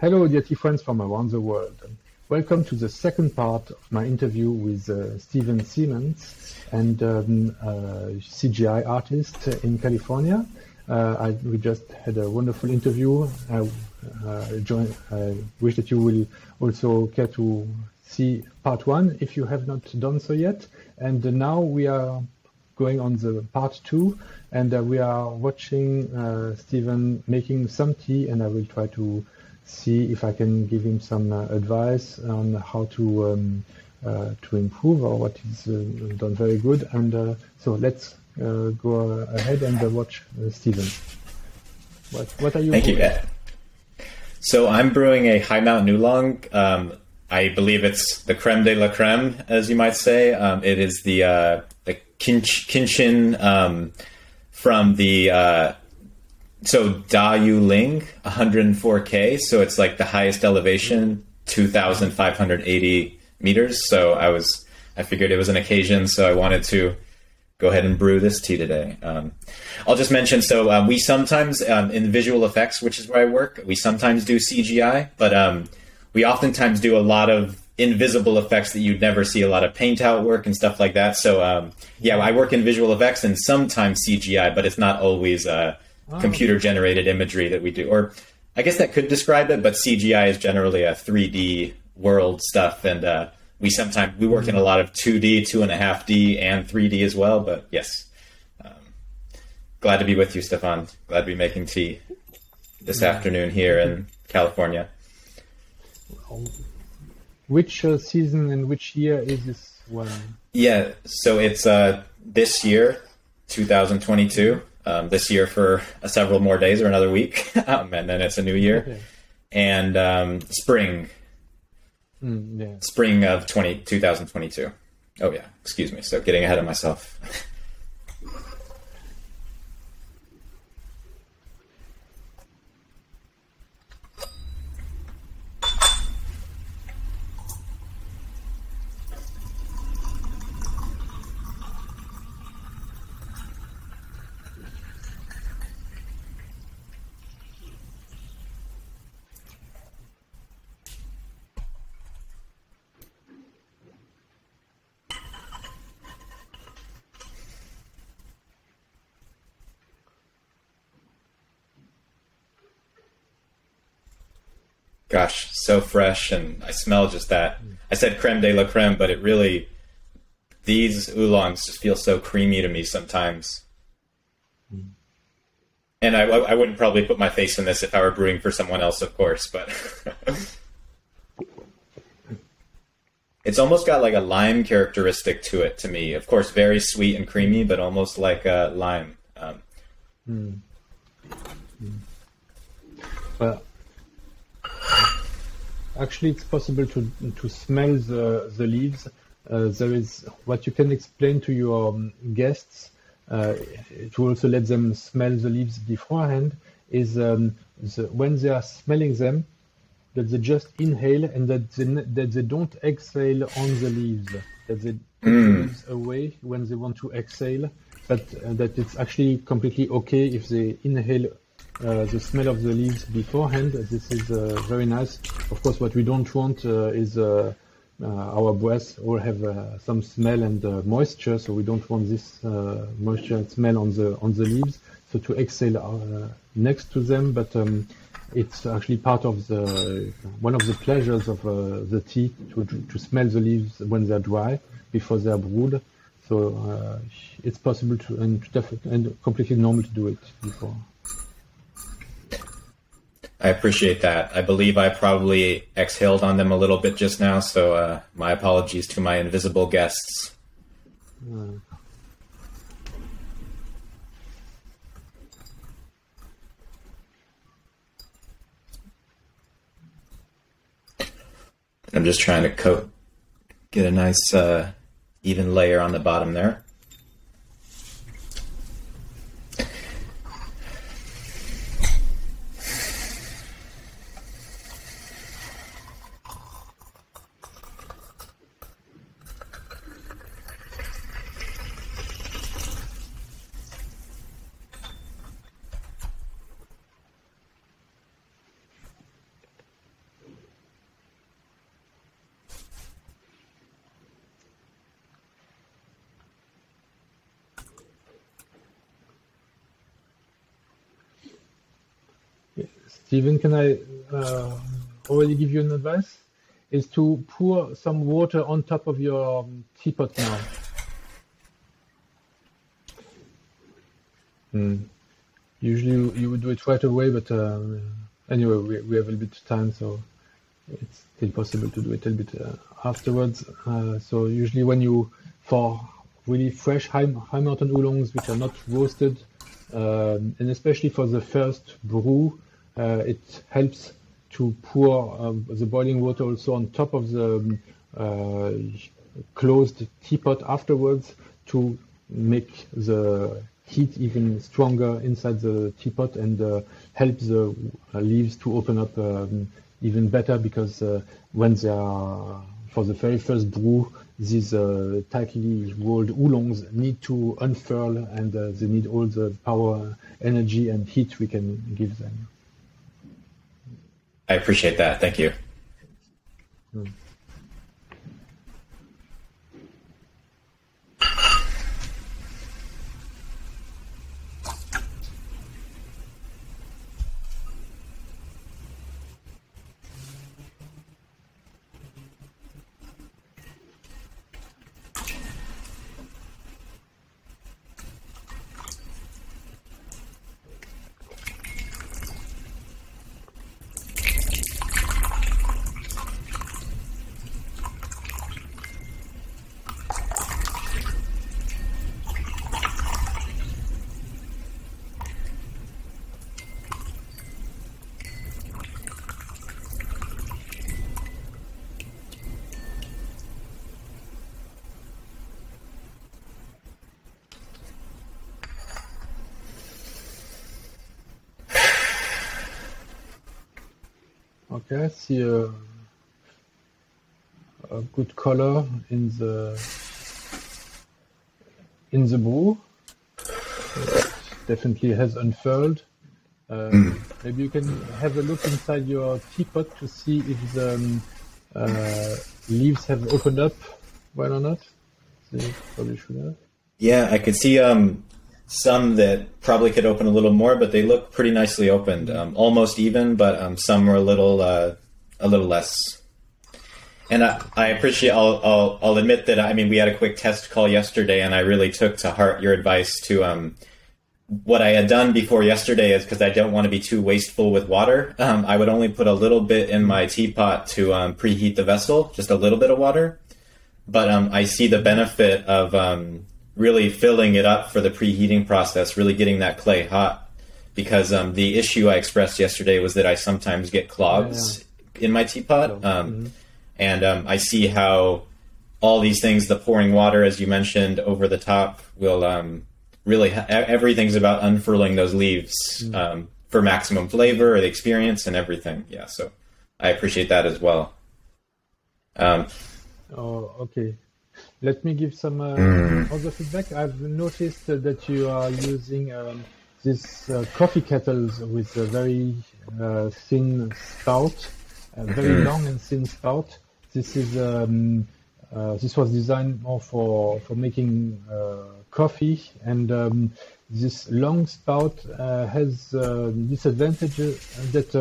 Hello, dear tea friends from around the world. Welcome to the second part of my interview with Stephen Siemens, and CGI artist in California. We just had a wonderful interview. I wish that you will also care to see part one if you have not done so yet. And now we are going on the part two, and we are watching Stephen making some tea, and I will try to see if I can give him some advice on how to improve or what he's done very good. And so let's go ahead and watch Stephen. What are you Thank doing? you. So I'm brewing a High Mountain Oolong. I believe it's the creme de la creme, as you might say. It is the Kinchin from the so Da Yu Ling 104K. So it's like the highest elevation, 2,580 meters. So I figured it was an occasion, so I wanted to go ahead and brew this tea today. I'll just mention, so we sometimes, in visual effects, which is where I work, we sometimes do CGI, but we oftentimes do a lot of invisible effects that you'd never see, a lot of paint out work and stuff like that. So yeah, I work in visual effects and sometimes CGI, but it's not always computer generated imagery that we do. Or I guess that could describe it, but CGI is generally a 3D world stuff, and we work in a lot of 2D, 2.5D, and 3D as well. But yes, glad to be with you, Stefan. Glad to be making tea this afternoon here in California. Which season and which year is this one? Yeah, so it's this year, 2022. This year for several more days or another week, and then it's a new year. Okay. And spring. Spring of 2022. Oh yeah, excuse me. So getting ahead of myself. Gosh, so fresh, and I smell just that. I said creme de la creme, but these oolongs just feel so creamy to me sometimes. And I wouldn't probably put my face in this if I were brewing for someone else, of course, but it's almost got like a lime characteristic to it to me. Of course, very sweet and creamy, but almost like a lime. Actually, it's possible to smell the leaves. There is what you can explain to your guests to also let them smell the leaves beforehand is when they are smelling them, that they just inhale and that they don't exhale on the leaves, that they put the leaves away when they want to exhale, but that it's actually completely okay if they inhale the smell of the leaves beforehand. This is very nice. Of course, what we don't want is our breath all have some smell and moisture, so we don't want this moisture and smell on the leaves. So to exhale next to them, but it's actually part of one of the pleasures of the tea to smell the leaves when they're dry before they are brewed. So it's possible and completely normal to do it before. I appreciate that. I believe I probably exhaled on them a little bit just now, so my apologies to my invisible guests. I'm just trying to get a nice even layer on the bottom there. Stephen, can I already give you an advice? Is to pour some water on top of your teapot now. Usually you would do it right away, but anyway, we have a little bit of time, so it's still possible to do it a little bit afterwards. So usually when for really fresh high mountain oolongs which are not roasted, and especially for the first brew, it helps to pour the boiling water also on top of the closed teapot afterwards to make the heat even stronger inside the teapot and help the leaves to open up even better, because when they are for the very first brew, these tightly rolled oolongs need to unfurl, and they need all the power, energy, and heat we can give them. I appreciate that. Thank you. Okay, I see a good color in the brew. It definitely has unfurled. Maybe you can have a look inside your teapot to see if the leaves have opened up well or not. They probably should have. Yeah, I could see some that probably could open a little more, but they look pretty nicely opened. Almost even, but some are a little less. And I appreciate. I'll admit that. I mean, we had a quick test call yesterday, and I really took to heart your advice to. What I had done before yesterday is, because I don't want to be too wasteful with water, I would only put a little bit in my teapot to preheat the vessel, just a little bit of water. But I see the benefit of really filling it up for the preheating process, really getting that clay hot, because the issue I expressed yesterday was that I sometimes get clogs in my teapot. And I see how all these things, the pouring water, as you mentioned, over the top, will really, everything's about unfurling those leaves for maximum flavor or the experience and everything. Yeah, so I appreciate that as well. Okay. Let me give some other feedback. I've noticed that you are using these coffee kettles with a very thin spout, very long and thin spout. This is this was designed more for making coffee, and this long spout has disadvantage that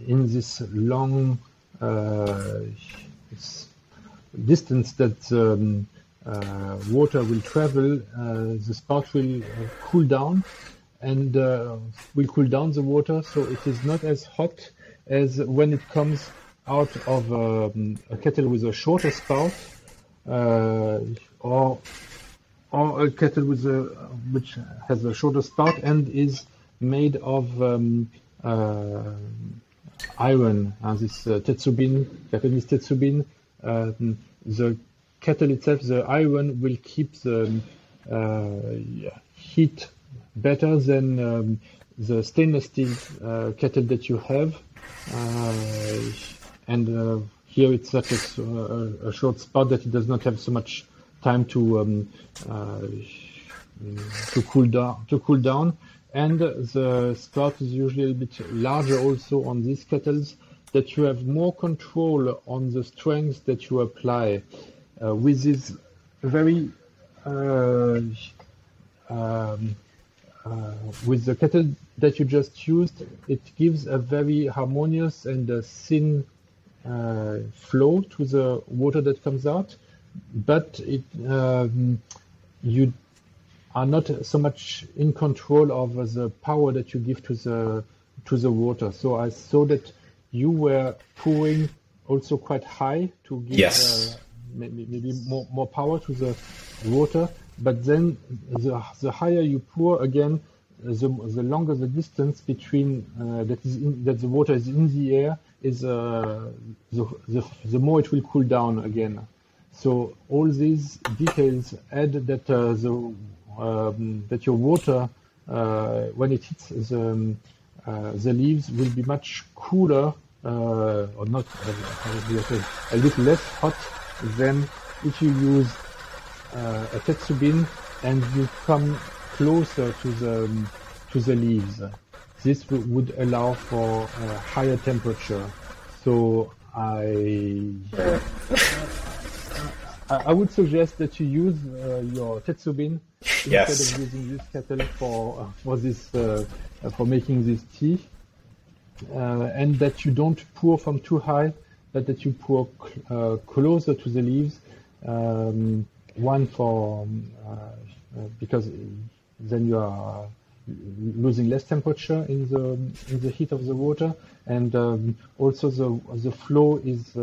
in this long distance that water will travel, the spout will cool down and will cool down the water, so it is not as hot as when it comes out of a kettle with a shorter spout, or a kettle with which has a shorter spout and is made of iron. This tetsubin, Japanese tetsubin. The kettle itself, the iron will keep the heat better than the stainless steel kettle that you have. And here it's such a short spout that it does not have so much time to cool down. And the spout is usually a bit larger also on these kettles, that you have more control on the strength that you apply with this very with the kettle that you just used, it gives a very harmonious and a thin flow to the water that comes out, but you are not so much in control of the power that you give to the water. So I saw that you were pouring also quite high to give maybe more power to the water. But then the higher you pour, again, the longer the distance between that the water is in the air is the more it will cool down again. So all these details add that that your water when it hits the leaves will be much cooler or not a little less hot than if you use a tetsubin and you come closer to the leaves. This would allow for a higher temperature. So I would suggest that you use your tetsubin instead of using this kettle for this for making this tea, and that you don't pour from too high, but that you pour closer to the leaves. One for because then you are losing less temperature in the heat of the water, and also the flow is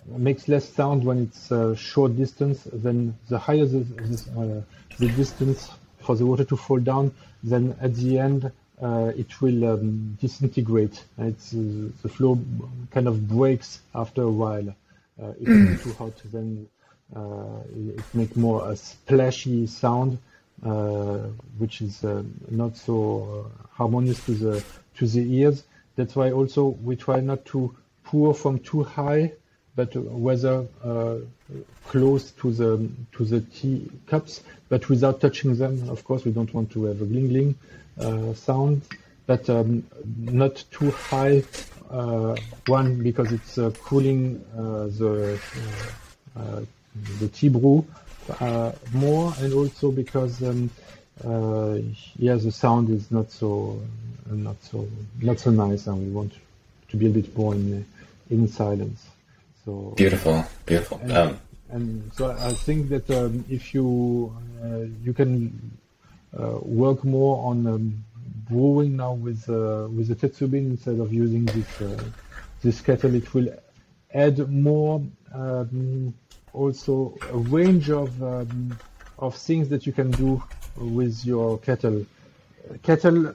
makes less sound when it's short distance. Then the higher the distance for the water to fall down, then at the end it will disintegrate. The flow kind of breaks after a while. If it's too hot, then it makes more a splashy sound, which is not so harmonious to the ears. That's why also we try not to pour from too high, but whether close to the tea cups, but without touching them. Of course, we don't want to have a gling sound, but not too high. One, because it's cooling the tea brew more, and also because the sound is not so nice, and we want to be a bit more in silence. So beautiful. And so I think that if you can work more on brewing now with the tetsubin instead of using this kettle, it will add more also a range of things that you can do with your kettle. Kettle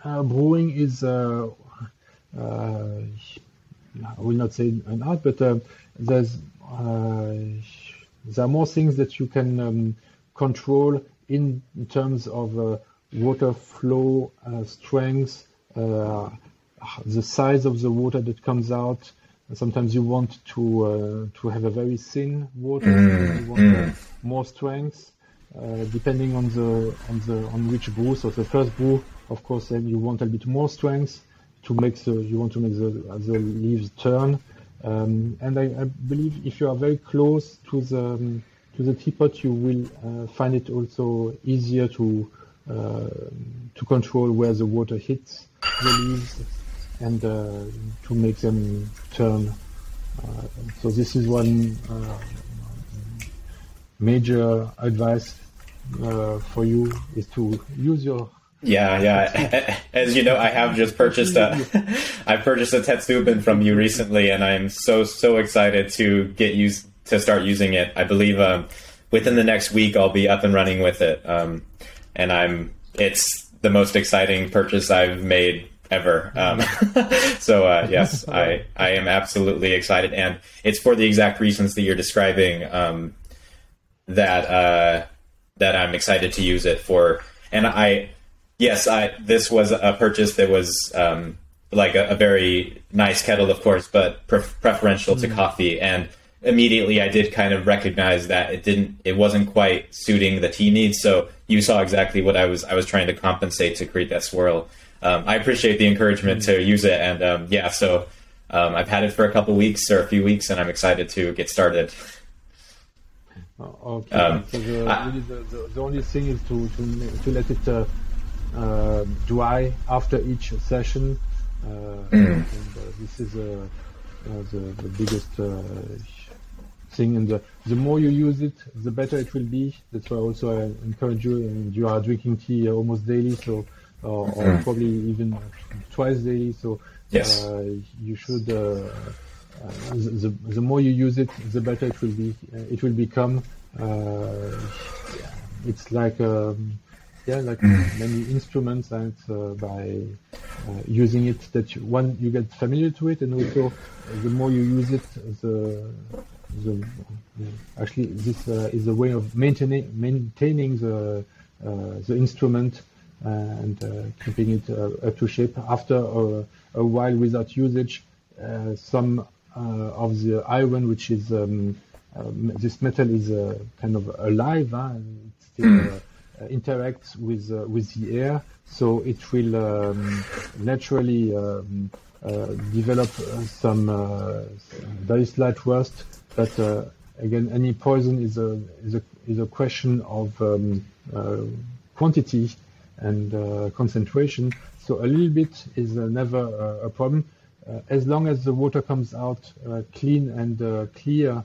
brewing is I will not say an art, but there are more things that you can control in terms of water flow, strength, the size of the water that comes out. Sometimes you want to have a very thin water. You want more strength, depending on which brew. So the first brew, of course, then you want a bit more strength to make the leaves turn. And I believe if you are very close to the teapot, you will find it also easier to control where the water hits the leaves and to make them turn. So this is one major advice for you, is to use your As you know, I have just purchased a tetsubin from you recently, and I'm so excited to start using it. I believe within the next week I'll be up and running with it, and it's the most exciting purchase I've made ever. So yes, I am absolutely excited, and it's for the exact reasons that you're describing, that I'm excited to use it for. And this was a purchase that was like a very nice kettle, of course, but preferential to coffee. And immediately I did kind of recognize that it wasn't quite suiting the tea needs. So you saw exactly what I was trying to compensate to create that swirl. I appreciate the encouragement to use it. And so I've had it for a few weeks, and I'm excited to get started. Okay. So the only thing is to let it dry after each session, and this is the biggest thing. And the more you use it, the better it will be. That's why also I encourage you. And you are drinking tea almost daily, so or probably even twice daily. So yes, you should. The more you use it, the better it will be. It will become. It's like like many instruments, and by using it that you get familiar to it, and also the more you use it, actually this is a way of maintaining the instrument and keeping it up to shape. After a while without usage, some of the iron, which is this metal, is kind of alive, and it still interacts with the air, so it will naturally develop some very slight rust. But again, any poison is a question of quantity and concentration. So a little bit is never a problem. As long as the water comes out clean and clear,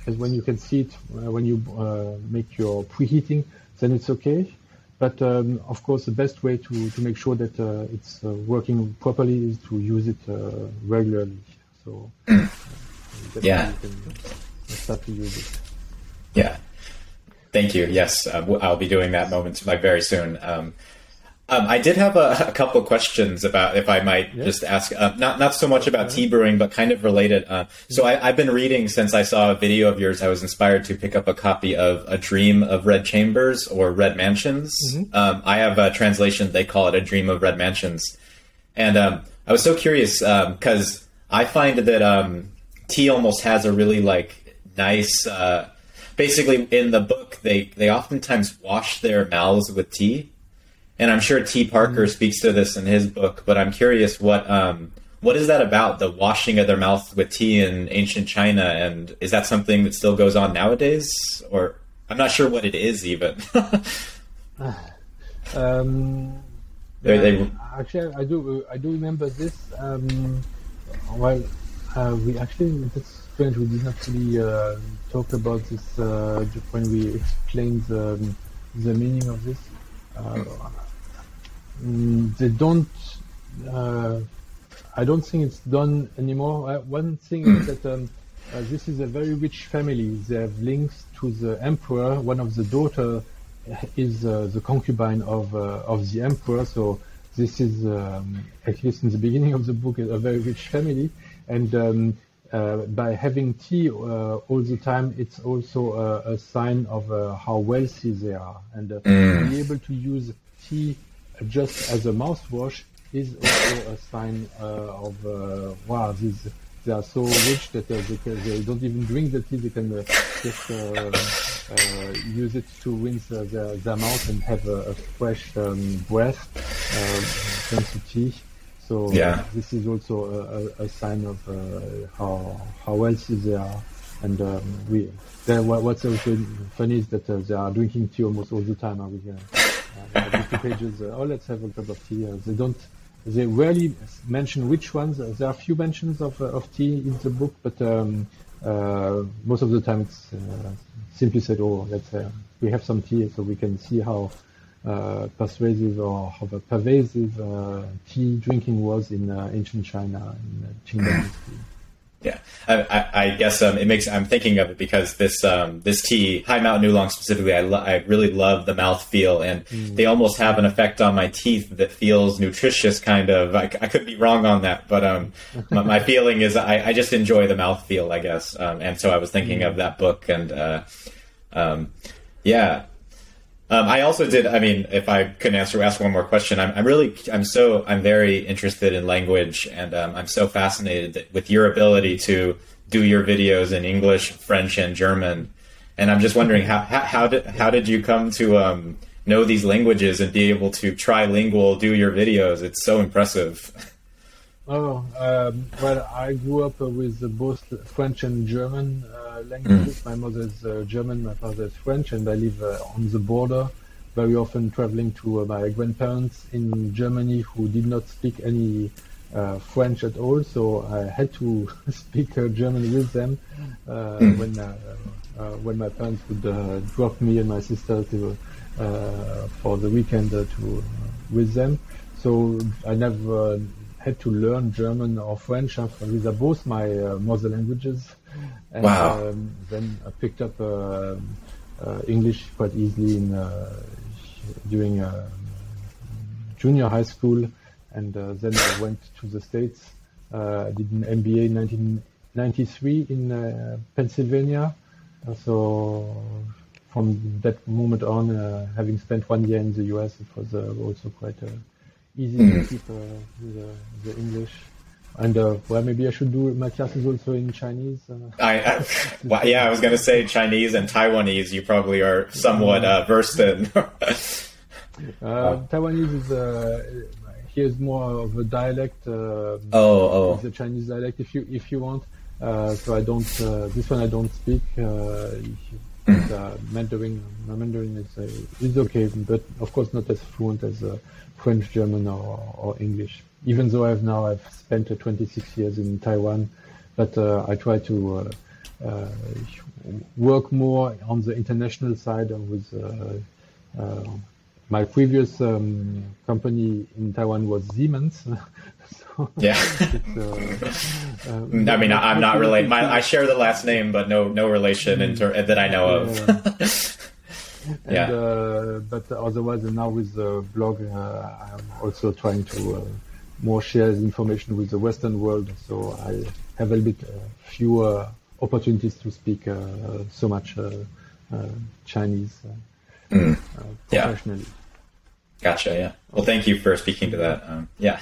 as when you can see it when you make your preheating, then it's okay. But of course, the best way to make sure that it's working properly is to use it regularly. So yeah, you can start to use it. Yeah, thank you. Yes, I'll be doing that very soon. I did have a couple of questions about, if I might just ask, not so much about tea brewing, but kind of related. So I've been reading since I saw a video of yours. I was inspired to pick up a copy of A Dream of Red Chambers or Red Mansions. I have a translation. They call it A Dream of Red Mansions. And I was so curious because I find that tea almost has a really nice, basically in the book, they oftentimes wash their mouths with tea. And I'm sure T. Parker speaks to this in his book, but I'm curious what is that about, the washing of their mouth with tea in ancient China, and is that something that still goes on nowadays, or I'm not sure what it is even. Actually, I do remember this. That's strange. We did not really talk about this when we explained the meaning of this. They don't. I don't think it's done anymore. One thing is that this is a very rich family. They have links to the emperor. One of the daughter is the concubine of the emperor. So this is, at least in the beginning of the book, a very rich family. And by having tea all the time, it's also a sign of how wealthy they are. And to be able to use tea just as a mouthwash is also a sign of wow, they are so rich that they don't even drink the tea. They can just use it to rinse their mouth and have a fresh breath thanks to tea. So this is also a sign of how wealthy they are. And what's also funny is that they are drinking tea almost all the time. The 2 pages, let's have a cup of tea. They rarely mention which ones. There are a few mentions of tea in the book, but most of the time it's simply said, we have some tea, so we can see how persuasive or how pervasive tea drinking was in ancient China, in Qing Dynasty. Yeah, I guess I'm thinking of it because this tea, High Mountain Oolong specifically, I really love the mouthfeel, and they almost have an effect on my teeth that feels nutritious, kind of. I could be wrong on that, but my feeling is I just enjoy the mouthfeel, I guess. And so I was thinking of that book, and I also did. I mean, if I could ask one more question, I'm very interested in language, and I'm so fascinated with your ability to do your videos in English, French, and German. And I'm just wondering how did you come to know these languages and be able to trilingual do your videos? It's so impressive. Well, I grew up with both French and German languages. My mother is German, my father is French, and I live on the border, very often traveling to my grandparents in Germany who did not speak any French at all, so I had to speak German with them when my parents would drop me and my sister to for the weekend with them. So I never had to learn German or French. These are both my mother languages. And Wow. then I picked up English quite easily during junior high school. And then I went to the States. I did an MBA in 1993 in Pennsylvania. So from that moment on, having spent 1 year in the US, it was also quite easy to keep the English. And well, maybe I should do my classes also in Chinese. Well, yeah, I was going to say Chinese and Taiwanese. You probably are somewhat versed in. Taiwanese is here's more of a dialect. Oh. The Chinese dialect, if you want. So I don't. This one I don't speak. Mandarin. My Mandarin is okay, but of course not as fluent as French, German, or English. Even though I've spent 26 years in Taiwan, but I try to work more on the international side with. My previous company in Taiwan was Siemens. So yeah. I mean, I'm not related. I share the last name, but no relation that I know of. But otherwise, now with the blog, I'm also trying to more share information with the Western world. So I have a bit fewer opportunities to speak so much Chinese professionally. Gotcha. Yeah. Well, thank you for speaking to that. Yeah.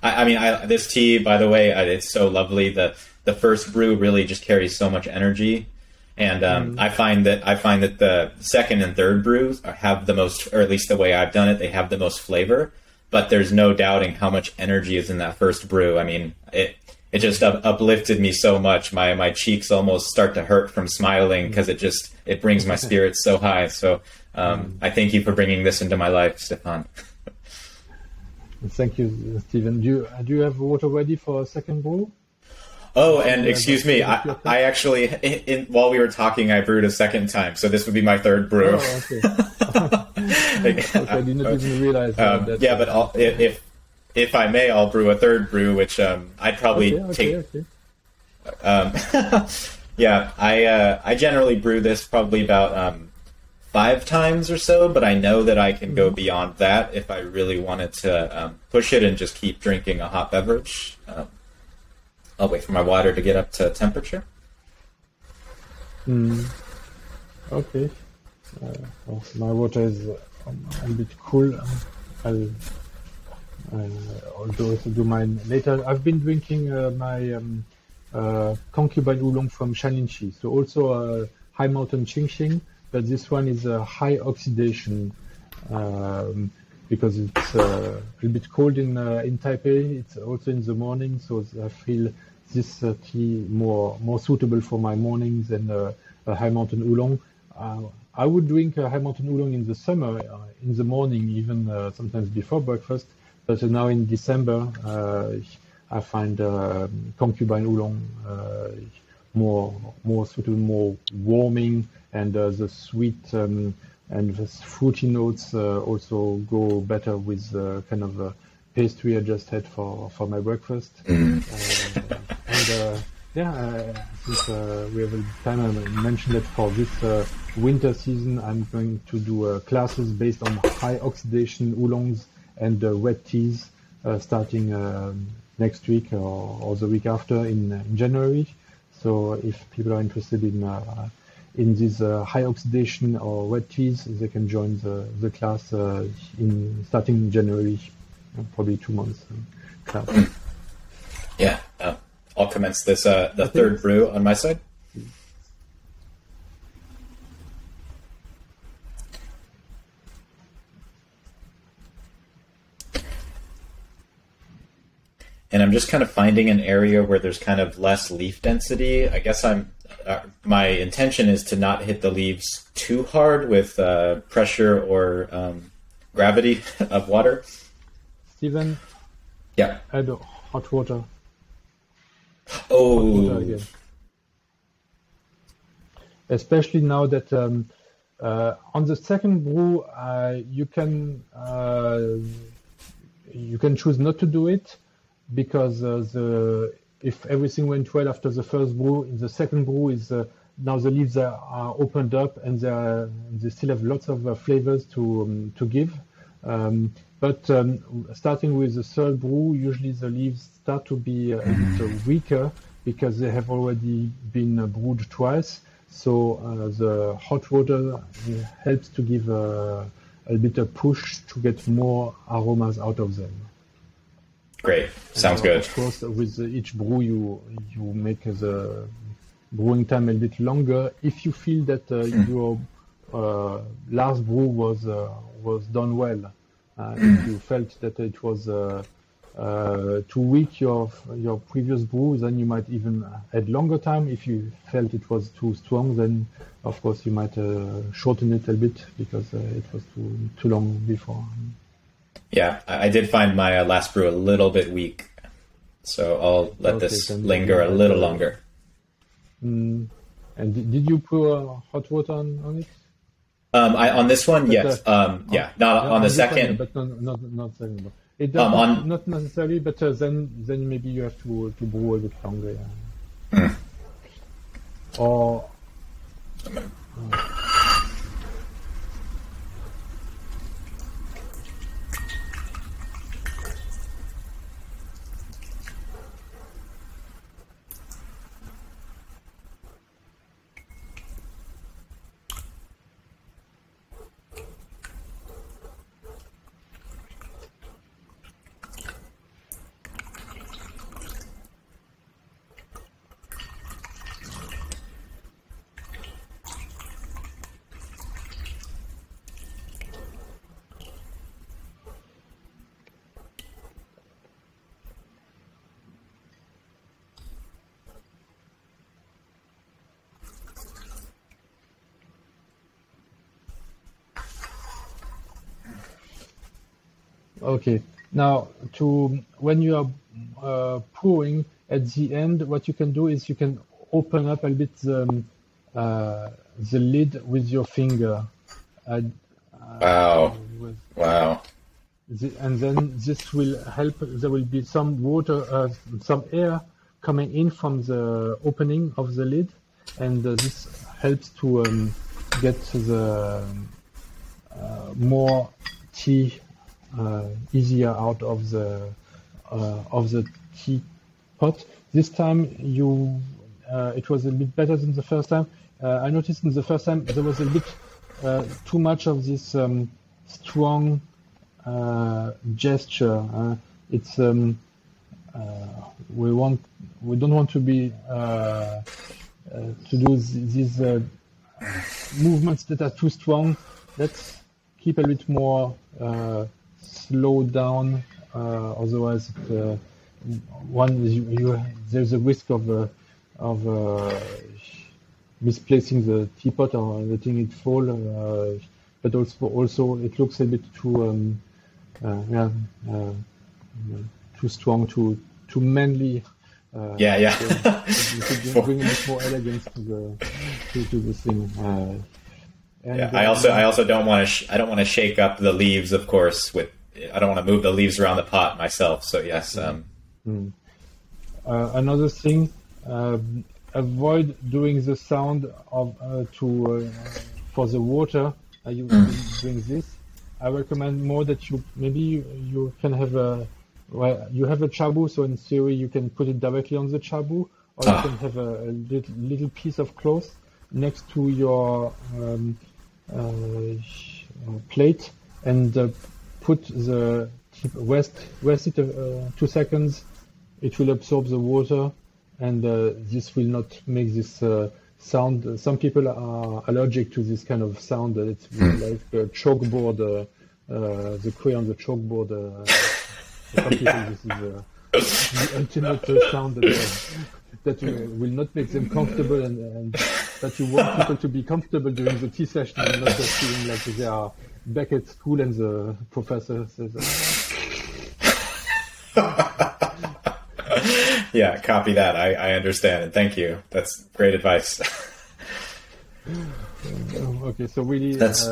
I mean, this tea, by the way, it's so lovely. The first brew really just carries so much energy, and I find that the second and third brews have the most, or at least the way I've done it, they have the most flavor. But there's no doubting how much energy is in that first brew. I mean, it just uplifted me so much. My cheeks almost start to hurt from smiling because it brings my spirits so high. So I thank you for bringing this into my life, Stefan. Thank you, Stephen. Do you have water ready for a second brew? Oh, and excuse me, I actually, while we were talking, I brewed a second time, so this would be my third brew. Oh, okay. I did not even realize that. Yeah, but if I may, I'll brew a third brew, which I'd probably take. Okay. Yeah, I generally brew this probably about 5 times or so, but I know that I can go beyond that if I really wanted to push it and just keep drinking a hot beverage. I'll wait for my water to get up to temperature. Okay. My water is a bit cool. I'll also do mine later. I've been drinking my concubine oolong from Shaninshi, so also high mountain Qingxing, but this one is a high oxidation because it's a little bit cold in Taipei. It's also in the morning, so I feel this tea more suitable for my mornings than a high mountain oolong. I would drink a high mountain oolong in the summer, in the morning, even sometimes before breakfast. But now in December, I find concubine oolong more suitable, more warming, and the sweet and the fruity notes also go better with kind of pastry I just had for my breakfast. I think we have a time. I mentioned that for this winter season, I'm going to do classes based on high oxidation oolongs and red teas starting next week or the week after in January. So if people are interested in these high oxidation or red teas, they can join the class starting in January, probably 2 months class. Yeah, I'll commence this the third brew on my side. and I'm just kind of finding an area where there's kind of less leaf density. I guess my intention is to not hit the leaves too hard with pressure or gravity of water. Stephen? Yeah. Add hot water. Oh. Hot water again. Especially now that on the second brew, you can choose not to do it, because if everything went well after the first brew, in the second brew is now the leaves are opened up and they still have lots of flavors to give. But starting with the third brew, usually the leaves start to be a bit weaker because they have already been brewed twice. So the hot water helps to give a bit of push to get more aromas out of them. Great, sounds good. Of course, with each brew, you make the brewing time a bit longer. If you feel that your last brew was done well, if you felt that it was too weak, your previous brew, then you might even add longer time. If you felt it was too strong, then of course you might shorten it a bit because it was too long before. Yeah, I did find my last brew a little bit weak, so I'll let this linger a little longer. And did you pour hot water on it? On this one, yes. Not on the second. But not second. It does not necessarily, but then maybe you have to brew a bit longer. Yeah. Or. Okay. Now, when you are pouring at the end, what you can do is you can open up a bit the lid with your finger. Wow! And then this will help. There will be some water, some air coming in from the opening of the lid, and this helps to get the more tea easier out of the tea pot. This time it was a bit better than the first time. I noticed in the first time there was a bit too much of this strong gesture. It's we don't want to be to do these movements that are too strong. Let's keep a bit more slow down. Otherwise, there's a risk of misplacing the teapot or letting it fall. But also it looks a bit too too strong, too manly. You could bring a bit more elegance to the thing. I also don't want to shake up the leaves, of course. I don't want to move the leaves around the pot myself. So yes. Another thing, avoid doing the sound of for the water. You doing this. I recommend more that you can have you have a chabu, so in theory you can put it directly on the chabu, or you can have a little piece of cloth next to your plate and put the rest it 2 seconds. It will absorb the water, and this will not make this sound. Some people are allergic to this kind of sound. It's like a chalkboard, the quay on the chalkboard. For some people, this is the ultimate sound that will not make them comfortable, and that you want people to be comfortable during the tea session and not just feeling like they are back at school and the professor says, Yeah, copy that. I understand, and thank you. That's great advice. Okay, so really, that's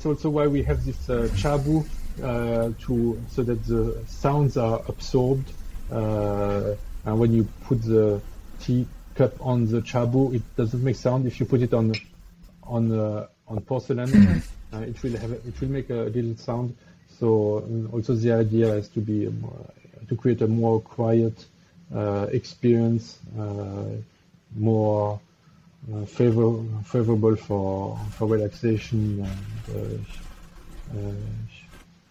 also why we have this chabu, so that the sounds are absorbed. And when you put the tea cup on the chabu, it doesn't make sound. If you put it on porcelain, it will make a little sound. So also the idea is to be to create a more quiet experience, more favorable for relaxation,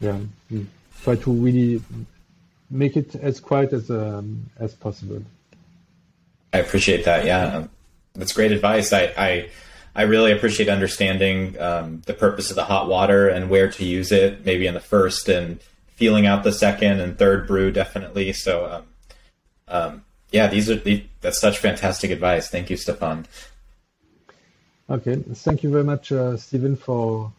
and try to really make it as quiet as possible. I appreciate that. Yeah, that's great advice. I really appreciate understanding the purpose of the hot water and where to use it, maybe in the first, and feeling out the second and third brew, definitely. So, yeah, that's such fantastic advice. Thank you, Stefan. Okay, thank you very much, Stephen, for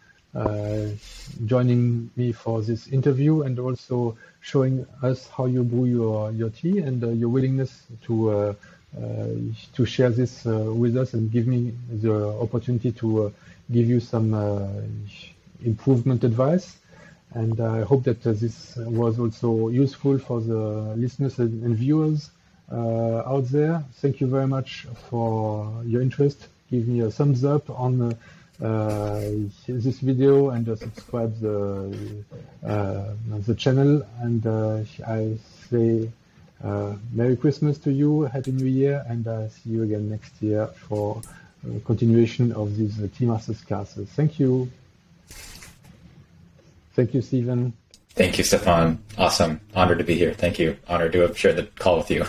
joining me for this interview and also showing us how you brew your tea and your willingness to share this with us and give me the opportunity to give you some improvement advice. And I hope that this was also useful for the listeners and viewers out there. Thank you very much for your interest. Give me a thumbs up on this video and subscribe the channel. And I say Merry Christmas to you, Happy New Year, and see you again next year for continuation of these TeaMasters classes. Thank you. Thank you, Stephen. Thank you, Stefan. Awesome. Honored to be here. Thank you. Honored to have shared the call with you.